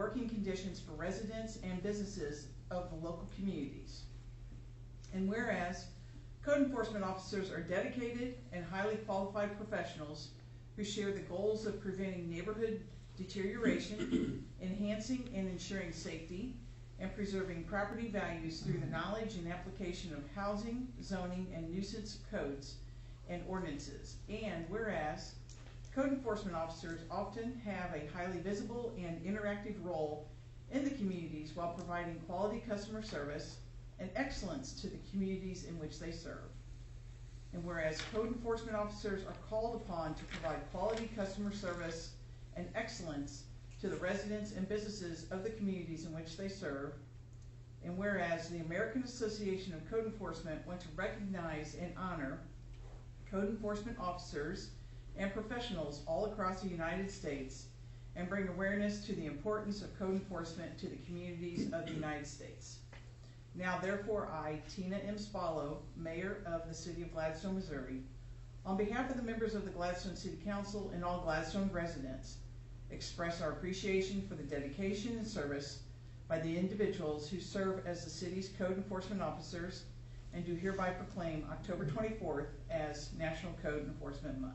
working conditions for residents and businesses of the local communities. And whereas code enforcement officers are dedicated and highly qualified professionals who share the goals of preventing neighborhood deterioration, enhancing and ensuring safety, and preserving property values through the knowledge and application of housing, zoning, and nuisance codes and ordinances. And whereas code enforcement officers often have a highly visible and interactive role in the communities while providing quality customer service and excellence to the communities in which they serve. And whereas code enforcement officers are called upon to provide quality customer service and excellence to the residents and businesses of the communities in which they serve. And whereas the American Association of Code Enforcement wants to recognize and honor code enforcement officers and professionals all across the United States and bring awareness to the importance of code enforcement to the communities of the United States. Now therefore I, Tina M. Spallo, Mayor of the City of Gladstone, Missouri, on behalf of the members of the Gladstone City Council and all Gladstone residents, express our appreciation for the dedication and service by the individuals who serve as the city's code enforcement officers, and do hereby proclaim October 24th as National Code Enforcement Month.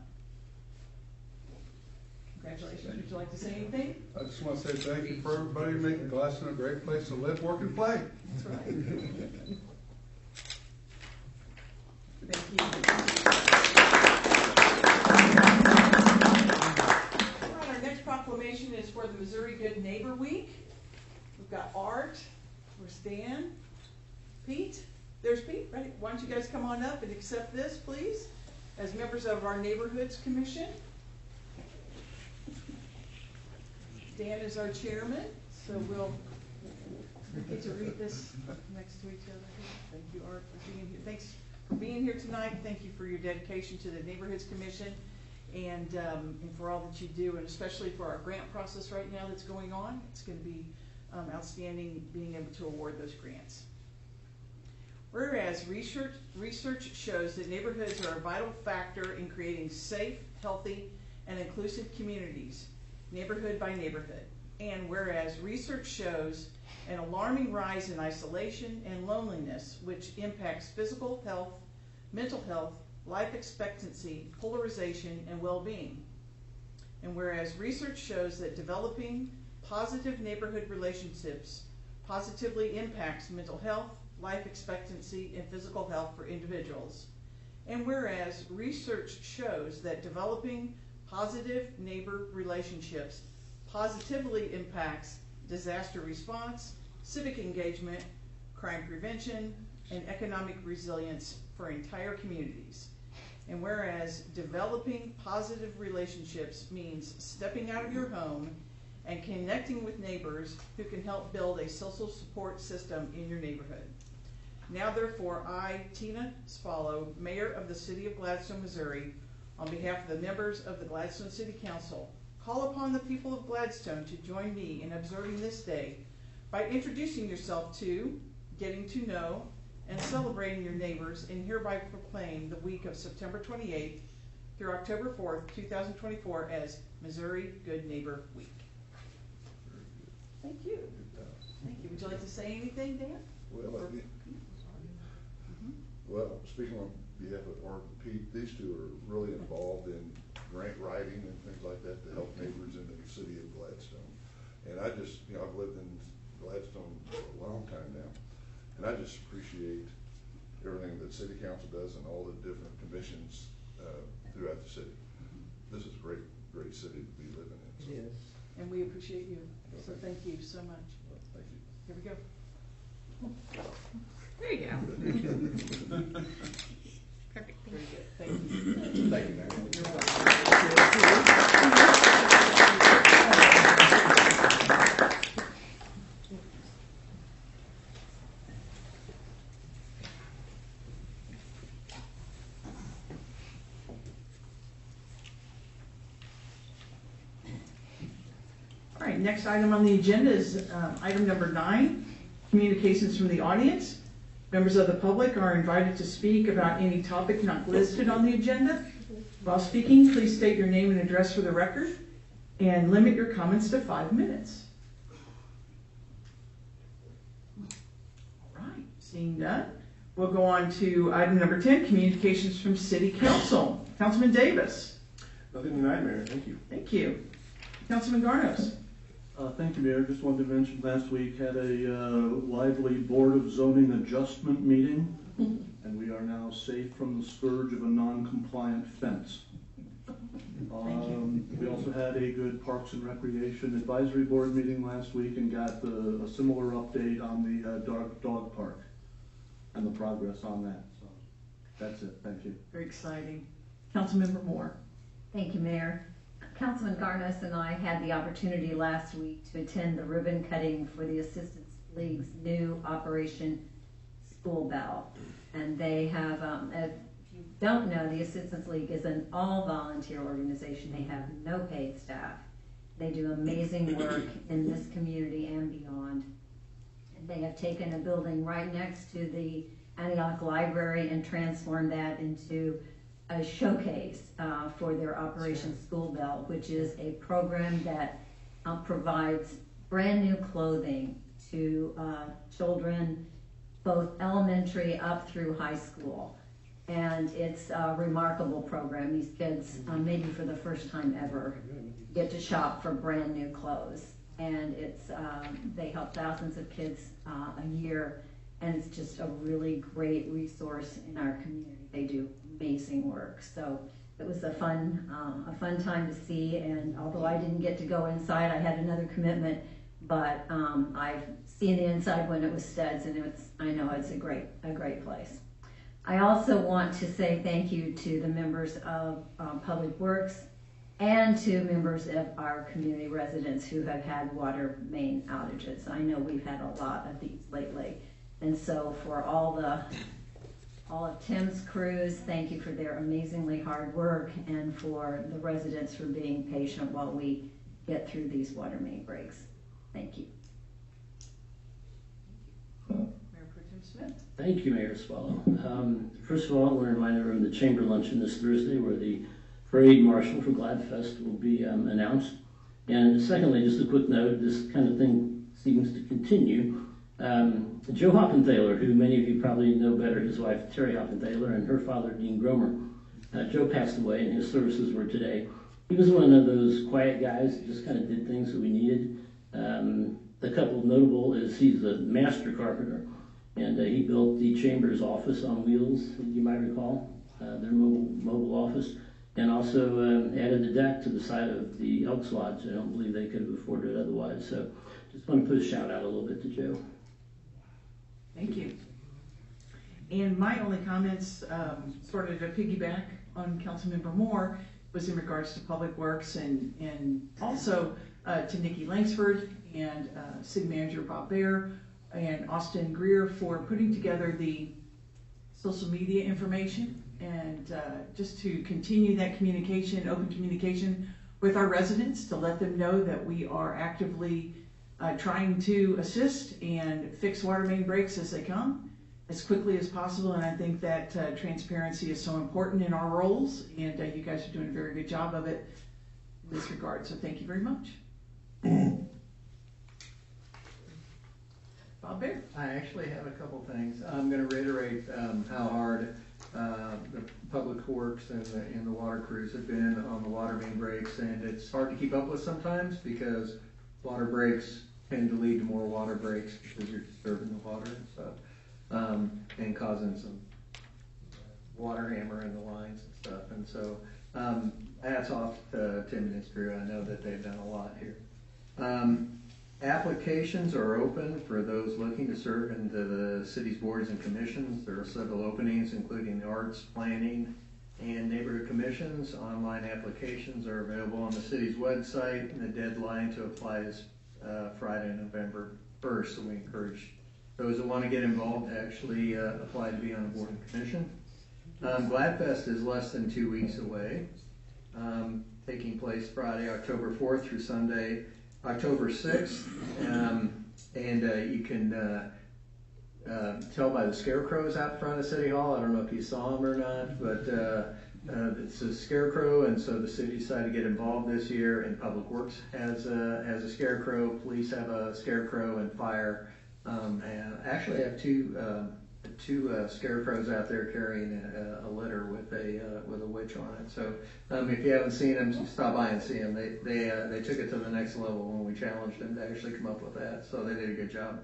Congratulations. Would you like to say anything? I just want to say thank you for everybody making Gladstone a great place to live, work, and play. That's right. Thank you. All right, our next proclamation is for the Missouri Good Neighbor Week. We've got Art, where's Dan, Pete. There's Pete, right? Why don't you guys come on up and accept this, please, as members of our Neighborhoods Commission. Dan is our chairman, so we'll get to read this next to each other. Thank you, Art, for being here. Thanks for being here tonight. Thank you for your dedication to the Neighborhoods Commission and for all that you do, and especially for our grant process right now that's going on. It's going to be outstanding being able to award those grants. Whereas research shows that neighborhoods are a vital factor in creating safe, healthy, and inclusive communities, neighborhood by neighborhood. And whereas research shows an alarming rise in isolation and loneliness, which impacts physical health, mental health, life expectancy, polarization, and well-being. And whereas research shows that developing positive neighborhood relationships positively impacts mental health, life expectancy, and physical health for individuals. And whereas research shows that developing positive neighbor relationships positively impacts disaster response, civic engagement, crime prevention, and economic resilience for entire communities. And whereas developing positive relationships means stepping out of your home and connecting with neighbors who can help build a social support system in your neighborhood. Now therefore, I, Tina Spallo, Mayor of the City of Gladstone, Missouri, on behalf of the members of the Gladstone City Council, call upon the people of Gladstone to join me in observing this day by introducing yourself to, getting to know, and celebrating your neighbors, and hereby proclaim the week of September 28th through October 4th, 2024 as Missouri Good Neighbor Week. Thank you. Thank you. Would you like to say anything, Dan? Well, speaking on behalf of Art and Pete, these two are really involved in grant writing and things like that to help neighbors in the city of Gladstone. And I just, I've lived in Gladstone for a long time now, and I just appreciate everything that City Council does and all the different commissions throughout the city. This is a great, great city to be living in. So. It is. And we appreciate you. So thank you so much. Well, thank you. Here we go. There you go. Perfect. Very good. Thank you. Thank you, Mary. You're welcome. All right, next item on the agenda is item number 9, communications from the audience. Members of the public are invited to speak about any topic not listed on the agenda. While speaking, please state your name and address for the record and limit your comments to 5 minutes. Seeing none, we'll go on to item number 10, communications from City Council. Councilman Davis. Nothing tonight, Mayor. Thank you. Thank you. Councilman Garnos. Thank you, Mayor. Just wanted to mention last week had a lively Board of Zoning Adjustment meeting, and we are now safe from the scourge of a non-compliant fence. We also had a good Parks and Recreation Advisory Board meeting last week and got a similar update on the dog park and the progress on that. So that's it. Thank you. Very exciting. Councilmember Moore. Thank you, Mayor. Councilman Garnos and I had the opportunity last week to attend the ribbon cutting for the Assistance League's new Operation School Bell. And they have, if you don't know, the Assistance League is an all-volunteer organization. They have no paid staff. They do amazing work in this community and beyond. And they have taken a building right next to the Antioch Library and transformed that into a showcase for their Operation School Bell, which is a program that provides brand new clothing to children, both elementary up through high school. And it's a remarkable program. These kids, maybe for the first time ever, get to shop for brand new clothes. And it's they help thousands of kids a year, and it's just a really great resource in our community. They do amazing work. So it was a fun time to see, and although I didn't get to go inside, I had another commitment, but I've seen the inside when it was studs, and I know it's a great place. I also want to say thank you to the members of Public Works and to members of our community residents who have had water main outages. I know we've had a lot of these lately, and so for all of Tim's crews, thank you for their amazingly hard work, and for the residents for being patient while we get through these water main breaks. Thank you. Mayor Pro Tem Smith. Thank you, Mayor Swallow. First of all, I want to remind everyone of the Chamber Luncheon this Thursday, where the parade marshal for Gladfest will be announced. And secondly, just a quick note, this kind of thing seems to continue. Joe Hoppenthaler, who many of you probably know better, his wife Terry Hoppenthaler, and her father Dean Gromer. Joe passed away, and his services were today. He was one of those quiet guys that just kind of did things that we needed. The couple notable is he's a master carpenter, and he built the Chamber's office on wheels, you might recall, their mobile office, and also added the deck to the side of the Elks Lodge. I don't believe they could have afforded it otherwise. So just want to put a shout out a little bit to Joe. Thank you. And my only comments, sort of to piggyback on Councilmember Moore, was in regards to Public Works and also to Nikki Langsford and City Manager Bob Baer and Austin Greer for putting together the social media information, and just to continue that communication, open communication with our residents, to let them know that we are actively trying to assist and fix water main breaks as they come as quickly as possible. And I think that transparency is so important in our roles, and you guys are doing a very good job of it in this regard. So thank you very much. Bob Baer. I actually have a couple things. I'm going to reiterate how hard the Public Works and the water crews have been on the water main breaks, and it's hard to keep up with sometimes because water breaks tend to lead to more water breaks because you're disturbing the water and stuff, and causing some water hammer in the lines and stuff. And so hats off to Tim and his crew. I know that they've done a lot here. Applications are open for those looking to serve into the city's boards and commissions. There are several openings, including the arts, planning, and neighborhood commissions. Online applications are available on the city's website, and the deadline to apply is Friday, November 1st. So we encourage those that want to get involved to actually apply to be on a board and commission. Gladfest is less than 2 weeks away, taking place Friday, October 4th through Sunday, October 6th, and you can tell by the scarecrows out front of City Hall. I don't know if you saw them or not, but it's a scarecrow, and so the city decided to get involved this year, and Public Works has a scarecrow, police have a scarecrow, and fire. And actually have two two scarecrows out there carrying a litter with a witch on it. So if you haven't seen them, stop by and see them. They took it to the next level when we challenged them to actually come up with that. So they did a good job.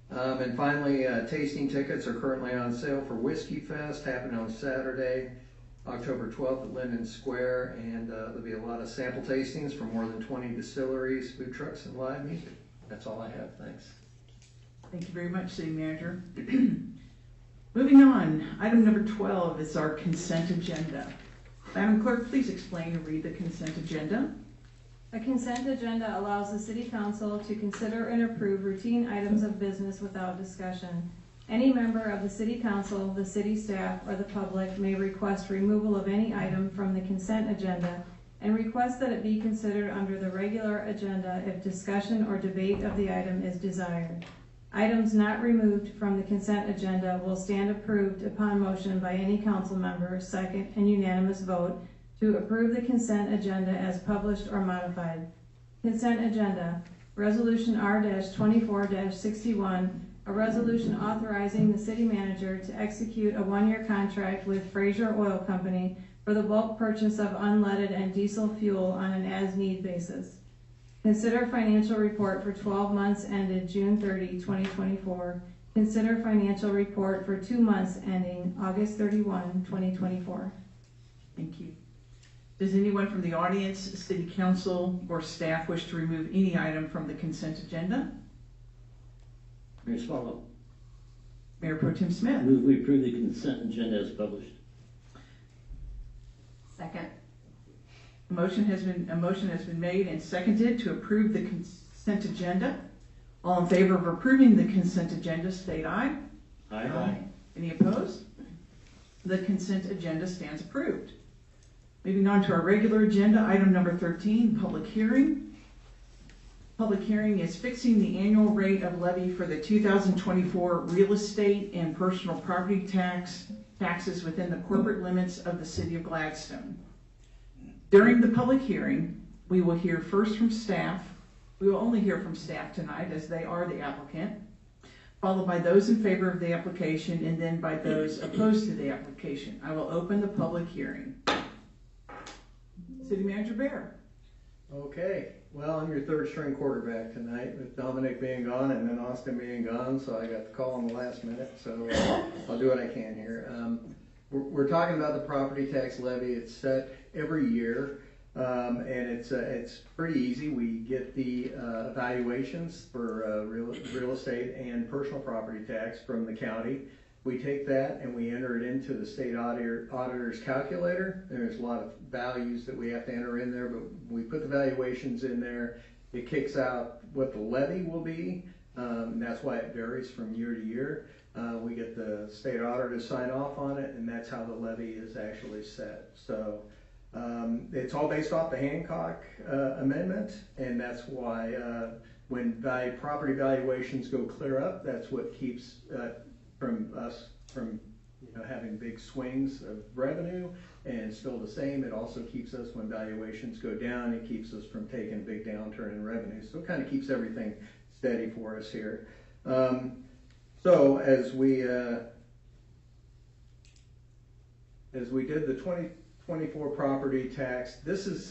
And finally, tasting tickets are currently on sale for Whiskey Fest, happening on Saturday, October 12th at Linden Square, and there'll be a lot of sample tastings from more than 20 distilleries, food trucks, and live music. That's all I have. Thanks. Thank you very much, City Manager. Moving on, item number 12 is our consent agenda. Madam Clerk, please explain and read the consent agenda. A consent agenda allows the City Council to consider and approve routine items of business without discussion. Any member of the City Council, the city staff, or the public may request removal of any item from the consent agenda and request that it be considered under the regular agenda if discussion or debate of the item is desired. Items not removed from the consent agenda will stand approved upon motion by any council member, second, and unanimous vote to approve the consent agenda as published or modified. Consent agenda, Resolution R-24-61, a resolution authorizing the city manager to execute a one-year contract with Fraser Oil Company for the bulk purchase of unleaded and diesel fuel on an as-need basis. Consider financial report for 12 months ended June 30, 2024. Consider financial report for 2 months ending August 31, 2024. Thank you. Does anyone from the audience, City Council, or staff wish to remove any item from the consent agenda? Mayor Swallow. Mayor Pro Tem Smith. Move we approve the consent agenda as published. Second. A motion has been made and seconded to approve the consent agenda. All in favor of approving the consent agenda, state aye. Aye. Any opposed? The consent agenda stands approved. Moving on to our regular agenda, item number 13, public hearing. Public hearing is fixing the annual rate of levy for the 2024 real estate and personal property taxes within the corporate limits of the city of Gladstone. During the public hearing, we will hear first from staff. We will only hear from staff tonight as they are the applicant, followed by those in favor of the application, and then by those opposed to the application. I will open the public hearing. City Manager Bear. Okay, well, I'm your third string quarterback tonight with Dominic being gone and then Austin being gone, so I got the call in the last minute, so I'll do what I can here. We're talking about the property tax levy. It's set every year, and it's pretty easy. We get the evaluations for real estate and personal property tax from the county. We take that and we enter it into the state auditor's calculator. There's a lot of values that we have to enter in there, but we put the valuations in there. It kicks out what the levy will be, and that's why it varies from year to year. We get the state auditor to sign off on it, and that's how the levy is actually set. So it's all based off the Hancock amendment, and that's why when property valuations go clear up, that's what keeps from having big swings of revenue, and still the same. It also keeps us, when valuations go down, it keeps us from taking a big downturn in revenue. So it kind of keeps everything steady for us here. So as we did the 2024 property tax, this is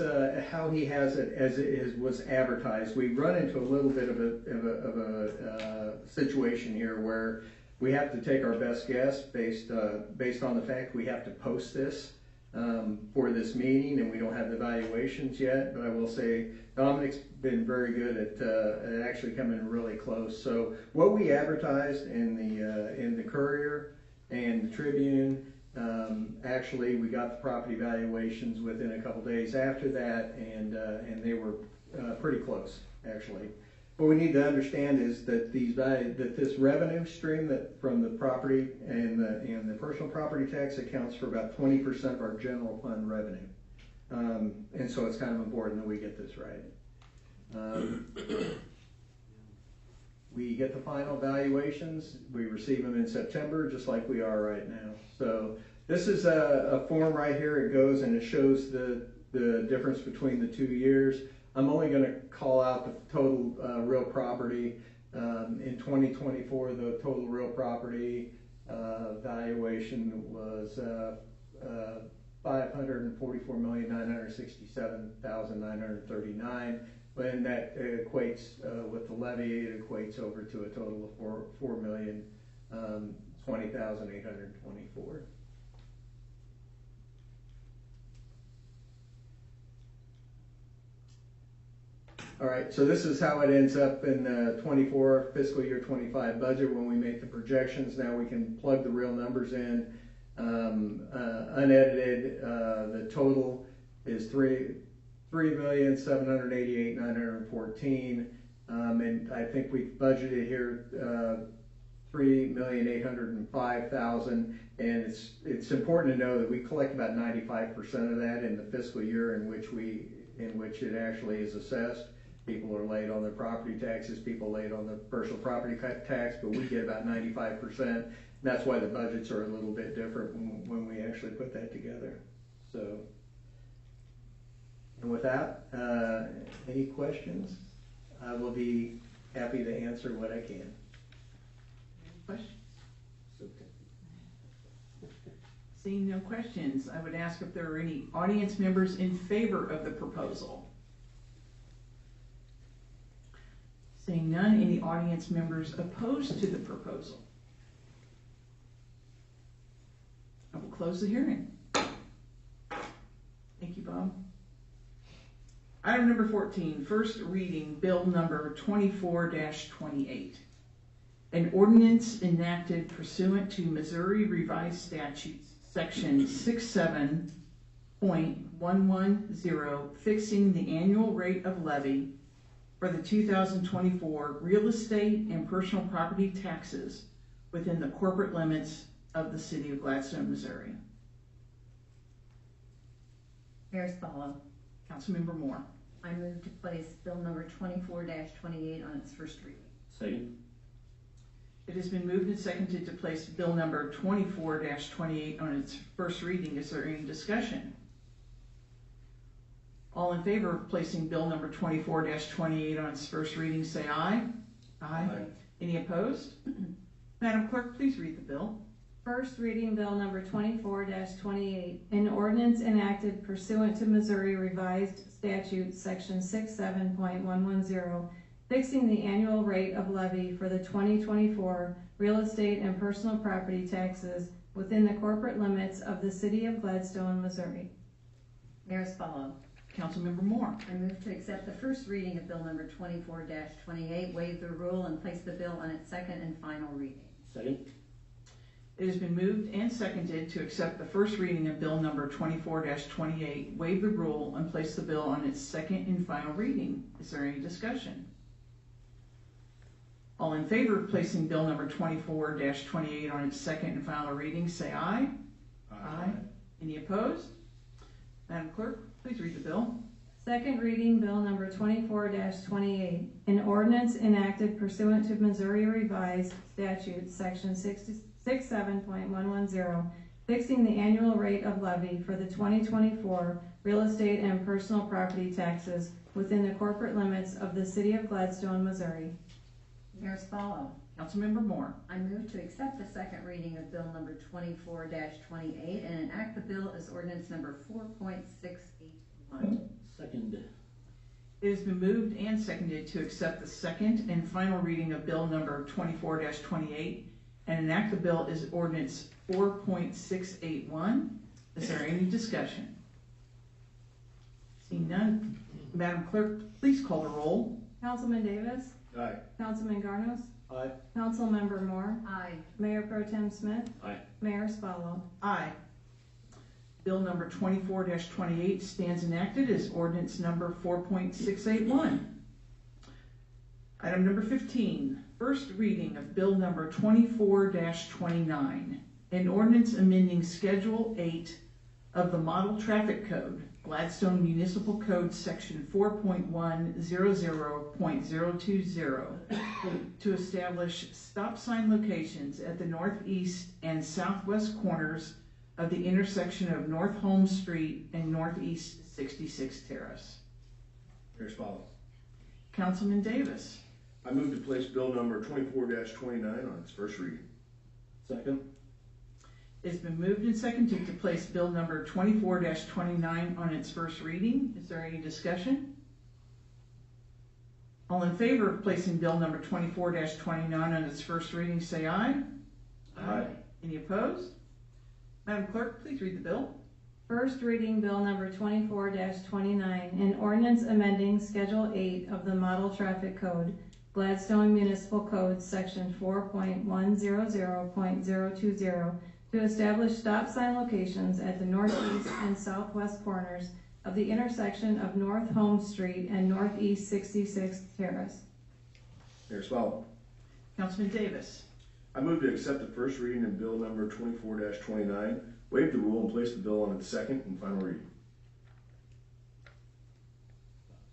how he has it as it was advertised. We run into a little bit of a situation here where we have to take our best guess based on the fact we have to post this for this meeting, and we don't have the valuations yet. But I will say Dominic's been very good at actually coming really close. So what we advertised in the Courier and the Tribune, actually we got the property valuations within a couple days after that, and they were pretty close actually. What we need to understand is that this revenue stream that from the property and the personal property tax accounts for about 20% of our general fund revenue, and so it's kind of important that we get this right. We get the final valuations. We receive them in September, just like we are right now. So this is a form right here. It goes and it shows the difference between the 2 years. I'm only going to call out the total real property. In 2024, the total real property valuation was $544,967,939. When that equates with the levy, it equates over to a total of $4,020,824. All right, so this is how it ends up in the 24 fiscal year 25 budget when we make the projections. Now we can plug the real numbers in. Unedited, the total is $3,788,914, and I think we've budgeted here $3,805,000. And it's important to know that we collect about 95% of that in the fiscal year in which it actually is assessed. People are late on their property taxes, people late on the personal property tax, but we get about 95%. That's why the budgets are a little bit different when we actually put that together. So, and with that, any questions? I will be happy to answer what I can. Any questions? Seeing no questions, I would ask if there are any audience members in favor of the proposal. Seeing none, any audience members opposed to the proposal? I will close the hearing. Thank you, Bob. Item number 14, first reading, bill number 24-28. An ordinance enacted pursuant to Missouri Revised Statutes, section 67.110, fixing the annual rate of levy for the 2024 real estate and personal property taxes within the corporate limits of the city of Gladstone, Missouri. Mayor Spallo. Councilmember Moore. I move to place bill number 24-28 on its first reading. Second. It has been moved and seconded to place bill number 24-28 on its first reading. Is there any discussion? All in favor of placing bill number 24-28 on its first reading, say aye. Aye. Any opposed? Madam Clerk, please read the bill. First reading bill number 24-28, an ordinance enacted pursuant to Missouri Revised Statute section 67.110, fixing the annual rate of levy for the 2024 real estate and personal property taxes within the corporate limits of the city of Gladstone, Missouri. Mayor Spallo. Councilmember Moore. I move to accept the first reading of bill number 24-28, waive the rule, and place the bill on its second and final reading. Second. It has been moved and seconded to accept the first reading of bill number 24-28, waive the rule, and place the bill on its second and final reading. Is there any discussion? All in favor of placing bill number 24-28 on its second and final reading, say aye. Aye. Any opposed? Madam Clerk, please read the bill. Second reading bill number 24-28, an ordinance enacted pursuant to Missouri Revised Statute section 67.110, fixing the annual rate of levy for the 2024 real estate and personal property taxes within the corporate limits of the city of Gladstone, Missouri. Mayor Spallo. Councilmember Moore. I move to accept the second reading of bill number 24-28 and enact the bill as ordinance number 4.681. Second. It has been moved and seconded to accept the second and final reading of bill number 24-28 and enact the bill as ordinance 4.681. Is there any discussion? Seeing none, Madam Clerk, please call the roll. Councilman Davis. Aye. Councilman Garnos. Aye. Councilmember Moore. Aye. Mayor Pro Tem Smith. Aye. Mayor Spallo. Aye. Bill number 24-28 stands enacted as ordinance number 4.681. Item number 15, first reading of bill number 24-29, an ordinance amending Schedule 8 of the Model Traffic Code, Gladstone Municipal Code Section 4.100.020, to establish stop sign locations at the northeast and southwest corners of the intersection of North Holmes Street and Northeast 66 Terrace. Mayor Spallo. Councilman Davis. I move to place bill number 24-29 on its first reading. Second. It's been moved and seconded to place bill number 24-29 on its first reading. Is there any discussion? All in favor of placing bill number 24-29 on its first reading, say aye. Aye. Any opposed? Madam Clerk, please read the bill. First reading bill number 24-29, an ordinance amending Schedule 8 of the Model Traffic Code, Gladstone Municipal Code, Section 4.100.020, to establish stop sign locations at the northeast and southwest corners of the intersection of North Home Street and Northeast 66th Terrace. Mayor Swallow. Councilman Davis. I move to accept the first reading of bill number 24-29, waive the rule and place the bill on its second and final reading.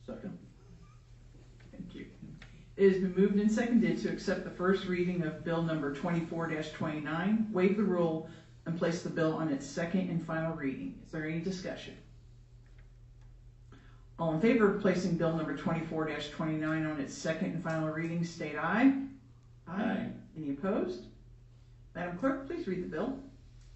Second. Thank you. It has been moved and seconded to accept the first reading of bill number 24-29, waive the rule, and place the bill on its second and final reading. Is there any discussion? All in favor of placing bill number 24-29 on its second and final reading, state aye. Aye. Any opposed? Madam Clerk, please read the bill.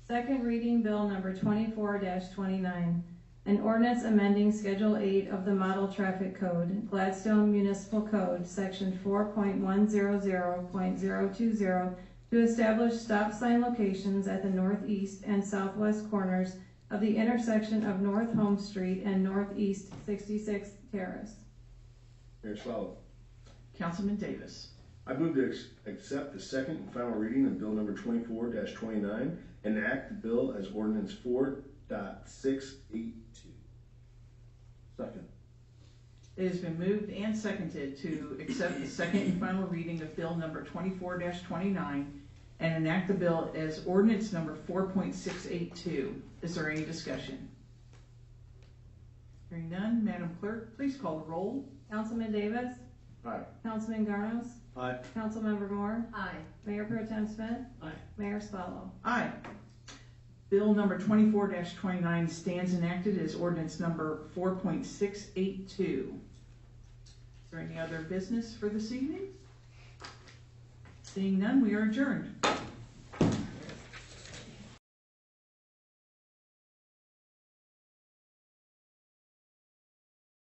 Second reading bill number 24-29, an ordinance amending Schedule 8 of the Model Traffic Code, Gladstone Municipal Code, Section 4.100.020, to establish stop sign locations at the northeast and southwest corners of the intersection of North Home Street and Northeast 66th Terrace. Mayor Swallow. Councilman Davis. I move to accept the second and final reading of bill number 24-29 and enact the bill as ordinance 4.682. Second. It has been moved and seconded to accept the second and final reading of bill number 24-29 and enact the bill as ordinance number 4.682. Is there any discussion? Hearing none, Madam Clerk, please call the roll. Councilman Davis? Aye. Councilman Garnos? Aye. Councilmember Moore? Aye. Mayor Pro Tem Smith? Aye. Mayor Swallow? Aye. Bill number 24-29 stands enacted as ordinance number 4.682. Is there any other business for this evening? Seeing none, we are adjourned.